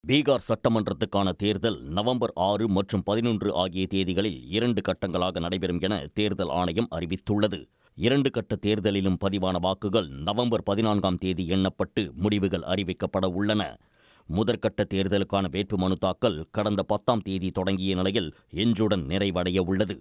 பீகார் சட்டமன்றத்துக்கான தேர்தல் நவம்பர் 6 மற்றும் 11 ஆகிய தேதிகளில் 2 கட்டங்களாக நடைபெறும் என தேர்தல் ஆணையம் அறிவித்துள்ளது. 2 கட்ட தேர்தலிலும் பதிவான வாக்குகள் நவம்பர் 14ஆம் தேதி எண்ணப்பட்டு முடிவுகள் அறிவிக்கப்பட உள்ளன. முதற்கட்ட தேர்தலுக்கான வேட்புமனு தாக்கல் கடந்த 10ஆம் தேதி தொடங்கிய நிலையில் இன்றுடன் நிறைவடைய உள்ளது.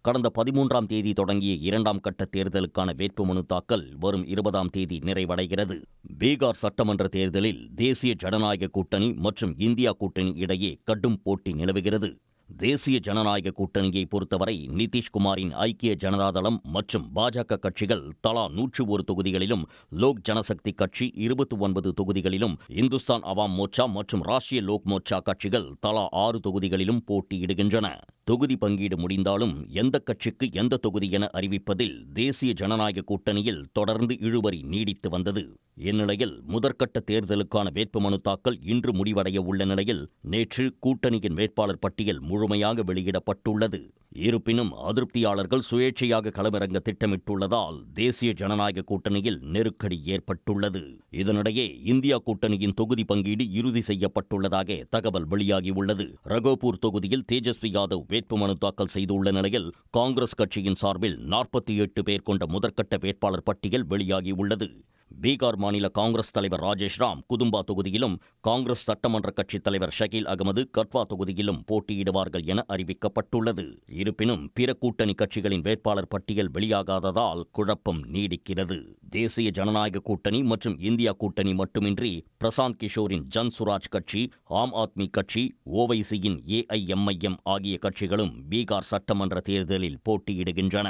கடந்த 13ஆம் தேதி தொடங்கிய 2ஆம் கட்ட தேர்தலுக்கான வேட்புமனு தாக்கல் வரும் 20ஆம் தேதி நிறைவடைகிறது. பீகார் சட்டமன்ற தேர்தலில் தேசிய ஜனநாயக கூட்டணி மற்றும் இந்தியா கூட்டணி இடையே கடும் போட்டி நிலவுகிறது. தேசிய ஜனநாயக கூட்டணியை பொறுத்தவரை நிதிஷ்குமாரின் ஐக்கிய ஜனதாதளம் மற்றும் பாஜக கட்சிகள் தலா 101 தொகுதிகளிலும், லோக் ஜனசக்தி கட்சி 29 தொகுதிகளிலும், இந்துஸ்தான் அவாம் மோர்ச்சா மற்றும் ராஷ்டிரிய லோக் மோர்ச்சா கட்சிகள் தலா 6 தொகுதிகளிலும் போட்டியிடுகின்றன. தொகுதி பங்கீடு முடிந்தாலும் எந்த கட்சிக்கு எந்த தொகுதி என அறிவிப்பதில் தேசிய ஜனநாயக கூட்டணியில் தொடர்ந்து இழுபறி நீடித்து வந்தது. இந்நிலையில் முதற்கட்ட தேர்தலுக்கான வேட்புமனு தாக்கல் இன்று முடிவடைய உள்ள நிலையில் நேற்று கூட்டணியின் வேட்பாளர் பட்டியல் முழுமையாக வெளியிடப்பட்டுள்ளது. இருப்பினும் அதிருப்தியாளர்கள் சுயேட்சையாக களமிறங்க திட்டமிட்டுள்ளதால் தேசிய ஜனநாயக கூட்டணியில் நெருக்கடி ஏற்பட்டுள்ளது. இதனிடையே இந்தியா கூட்டணியின் தொகுதி பங்கீடு இறுதி செய்யப்பட்டுள்ளதாக தகவல் வெளியாகியுள்ளது. ரகோபூர் தொகுதியில் தேஜஸ்வி யாதவ் வேட்புமனு தாக்கல் செய்துள்ள நிலையில் காங்கிரஸ் கட்சியின் சார்பில் 48 பேர் கொண்ட முதற்கட்ட வேட்பாளர் பட்டியல் வெளியாகியுள்ளது. பீகார் மாநில காங்கிரஸ் தலைவர் ராஜேஷ் ராம் குதும்பா தொகுதியிலும், காங்கிரஸ் சட்டமன்ற கட்சித் தலைவர் ஷகீல் அகமது கட்வா தொகுதியிலும் போட்டியிடுவார்கள் என அறிவிக்கப்பட்டுள்ளது. இருப்பினும் பிற கூட்டணி கட்சிகளின் வேட்பாளர் பட்டியல் வெளியாகாததால் குழப்பம் நீடிக்கிறது. தேசிய ஜனநாயக கூட்டணி மற்றும் இந்தியா கூட்டணி மட்டுமின்றி பிரசாந்த் கிஷோரின் ஜன் சுராஜ் கட்சி, ஆம் ஆத்மி கட்சி, ஓவைசியின் AIMIM ஆகிய கட்சிகளும் பீகார் சட்டமன்ற தேர்தலில் போட்டியிடுகின்றன.